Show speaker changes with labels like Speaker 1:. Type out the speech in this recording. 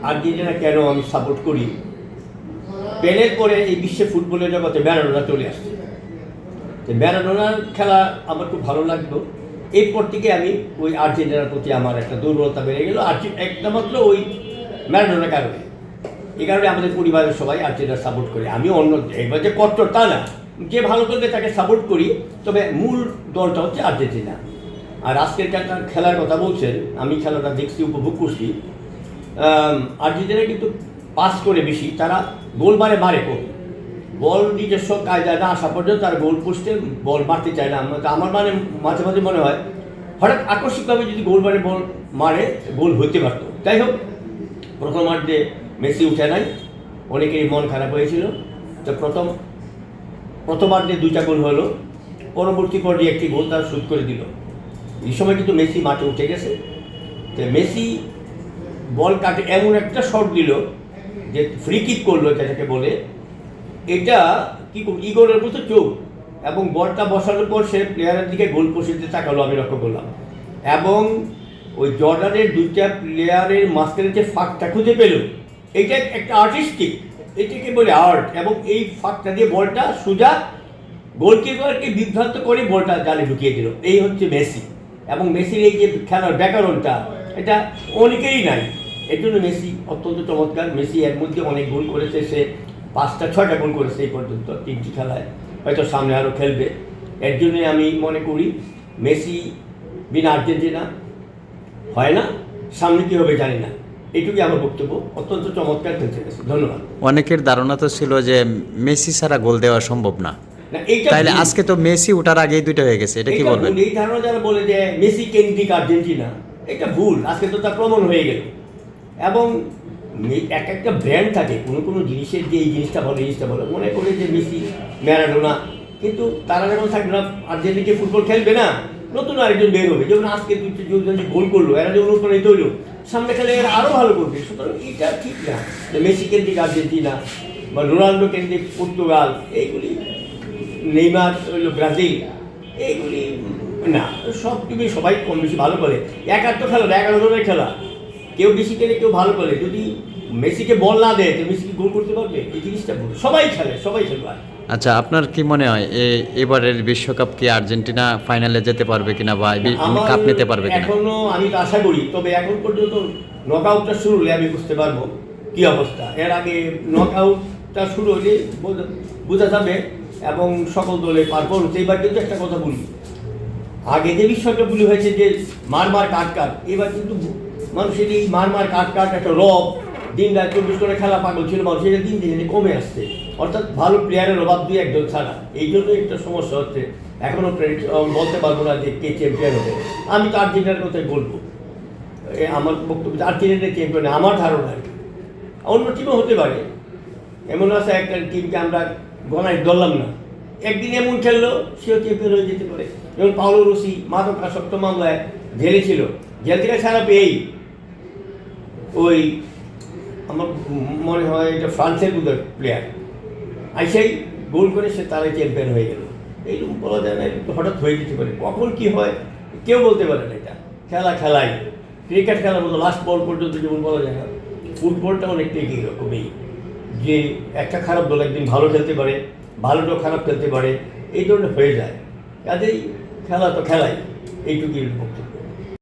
Speaker 1: Argentina কেন আমি support করি, পেলের পরে এই বিশ্বে ফুটবলের জগতে ম্যারাডোনা চলে আসছে। তো ম্যারাডোনার খেলা আমার খুব ভালো লাগতো। এরপর থেকে আমি ওই আর্জেন্টিনার প্রতি আমার একটা দুর্বলতা বেড়ে গেল একটা মাত্র ওই ম্যারাডোনার কারণে। এই কারণে আমাদের পরিবারের সবাই আর্জেন্টিনা সাপোর্ট করে। আমি অন্য এবার যে কট্টর তা না, যে ভালো করলে তাকে সাপোর্ট করি, তবে মূল দলটা হচ্ছে আর্জেন্টিনা। আর আজকের খেলার কথা বলছেন, আমি খেলাটা দেখছি, উপভোগ করছি। আর্জেন্টিনা কিন্তু পাস করে বেশি, তারা গোল মারে কম, বল নিজস্ব কায়দায় না আসা পর্যন্ত তার গোল পোস্টে বল মারতে চায় না। আমার মাঝে মাঝে মনে হয় হঠাৎ আকস্মিকভাবে যদি বল মারে গোল হইতে পারতো। যাই হোক, প্রথমার্ধে মেসি উঠে নাই, অনেকেরই মন খারাপ হয়েছিল। তো প্রথমার্ধে 2টা গোল হলো, পরবর্তী পর্যায়ে একটি গোল তারা শোধ করে দিল। এই সময় কিন্তু মেসি মাঠে উঠে গেছে। তো মেসি বল কাটে এমন একটা শট দিল যে ফ্রি কিক করলো, যেটাকে বলে, এটা কি ইগোরের মতো চোখ, এবং বলটা বসানোর পর সে প্লেয়ারের দিকে গোল পোস্টে তাকালো, আমি লক্ষ্য করলাম। এবং ওই জর্ডানের 2টা প্লেয়ারের মাঝখানে যে ফাঁকটা খুঁজে পেল, এটা একটা আর্টিস্টিক, এটাকে বলে আর্ট। এবং এই ফাঁকটা দিয়ে বলটা সোজা গোলকিপারকে বিভ্রান্ত করে বলটা জালে ঢুকিয়ে দিল। এই হচ্ছে মেসি। এবং মেসির এই যে খেলার ব্যাকরণটা, এটা অনেকেরই নাই। এর জন্য মেসি অত্যন্ত চমৎকার। মেসি এর মধ্যে অনেক গোল করেছে, সে 5টা-6টা গোল করেছে এই পর্যন্ত 3টি খেলায়, হয়তো সামনে আরও খেলবে। এর জন্যে আমি মনে করি মেসি বিনা আর্জেন্টিনা হয় না, সামনে কী হবে জানি না। এইটুকুই আমার বক্তব্য। অত্যন্ত চমৎকার খেলছে মেসি। ধন্যবাদ।
Speaker 2: অনেকের ধারণা তো ছিল যে মেসি ছাড়া গোল দেওয়া সম্ভব না, তাইলে আজকে তো মেসি ওঠার আগেই 2টা হয়ে গেছে, এটা কি বলবেন?
Speaker 1: এই ধারণা যারা বলে যে মেসি কেন্দ্রিক আর্জেন্টিনা, এটা ভুল। আজকে তো তার প্রমাণ হয়ে গেল। এবং একটা ব্র্যান্ড থাকে, কোনো জিনিসের যে এই জিনিসটা ভালো, এই জিনিসটা ভালো, মনে করে যে মেসি, ম্যারাডোনা, কিন্তু তারা যখন থাকবে না, আর্জেন্টিনা ফুটবল খেলবে না, নতুন আরেকজন বের হবে। যেমন আজকে দুজন গোল করলো, এরা যখন অনুপ্রাণিত হইলো, সামনে খেলে এরা আরও ভালো করবে। সুতরাং এটা ঠিক না যে মেসি কেন্দ্রিক আর্জেন্টিনা বা রোনাল্ডো কেন্দ্রিক পর্তুগাল, এইগুলি, নেইমার হইল ব্রাজিল, এইগুলি না। সবটুকুই সবাই কম বেশি ভালো করে। তো খেলা 11 জনের খেলা, কেউ বেশি খেলে কেউ ভালো করে। যদি মেসিকে বল না দেয় তো মেসিকে গোল করতে পারবে? এই জিনিসটা ভুল। সবাই খেলবে।
Speaker 2: আচ্ছা, আপনার কি মনে হয় এবারের বিশ্বকাপ কি আর্জেন্টিনা ফাইনালে যেতে পারবে কিনা, বা কাপ নিতে পারবে কিনা?
Speaker 1: এখনো আমি তো আশা করি, তবে এখন পর্যন্ত নকআউটটা শুরু হলে আমি বুঝতে পারবো কি অবস্থা। এর আগে নকআউটটা শুরু হলে বোঝা যাবে, এবং সকল দলে পারফরমেন্স। এইবার কিন্তু একটা কথা বলি, আগে যে বিশ্বকাপগুলি হয়েছে যে মার কাট, এবার কিন্তু মানুষের এই মার কাট একটা রব, দিন রাত 24 করে খেলা পাগল ছিল মানুষ, এটা দিন দিন কমে আসছে। অর্থাৎ ভালো প্লেয়ারের অভাব 2-1 ছাড়া। এই জন্যই একটা সমস্যা হচ্ছে। এখনও বলতে পারবো না যে কে চ্যাম্পিয়ন হবে। আমি তো আর্জেন্টিনার কথাই বলবো। আমার বক্তব্য আর্জেন্টিনার চ্যাম্পিয়ন আমার ধারণা আর কি। অন্য টিমও হতে পারে, এমন আছে একটা টিমকে আমরা গণায় ধরলাম না, একদিন এমন খেললো সেও চ্যাম্পিয়ন হয়ে যেতে পারে। যেমন পাওলো রুসি মাদকাসক্ত মামলায় জেলে ছিল, জেল থেকে ছাড়া পেয়েই ওই আমার মনে হয় এটা ফ্রান্সের বুধের প্লেয়ার আইসাই গোল করে সে তারাই চ্যাম্পিয়ন হয়ে গেল। এইরকম বলা যায় না, হঠাৎ হয়ে যেতে পারে। কখন কি হয় কেউ বলতে পারে না। এটা খেলাই ক্রিকেট খেলার মতো লাস্ট বল পর্যন্ত যেমন বলা যায় না, ফুটবলটা অনেকটা এরকমই, যে একটা খারাপ দল একদিন ভালো খেলতে পারে, ভালোটাও খারাপ খেলতে পারে, এই ধরনের হয়ে যায়। কাজেই খেলা তো খেলাই। এইটুকুই বক্তব্য।